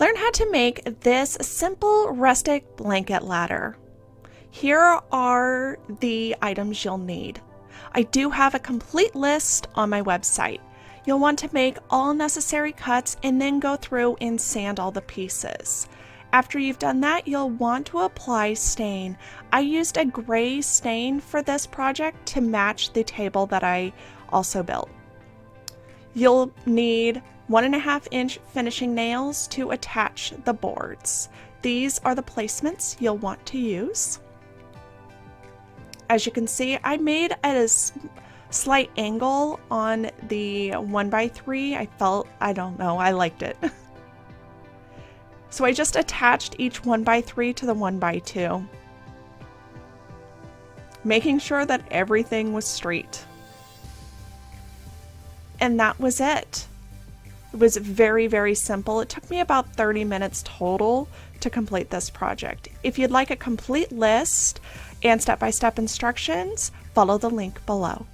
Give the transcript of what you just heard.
Learn how to make this simple rustic blanket ladder. Here are the items you'll need. I do have a complete list on my website. You'll want to make all necessary cuts and then go through and sand all the pieces. After you've done that, you'll want to apply stain. I used a gray stain for this project to match the table that I also built. You'll need 1.5-inch finishing nails to attach the boards. These are the placements you'll want to use. As you can see, I made a slight angle on the 1x3. I liked it. So I just attached each 1x3 to the 1x2, making sure that everything was straight. And that was it. It was very, very simple. It took me about 30 minutes total to complete this project. If you'd like a complete list and step-by-step instructions, follow the link below.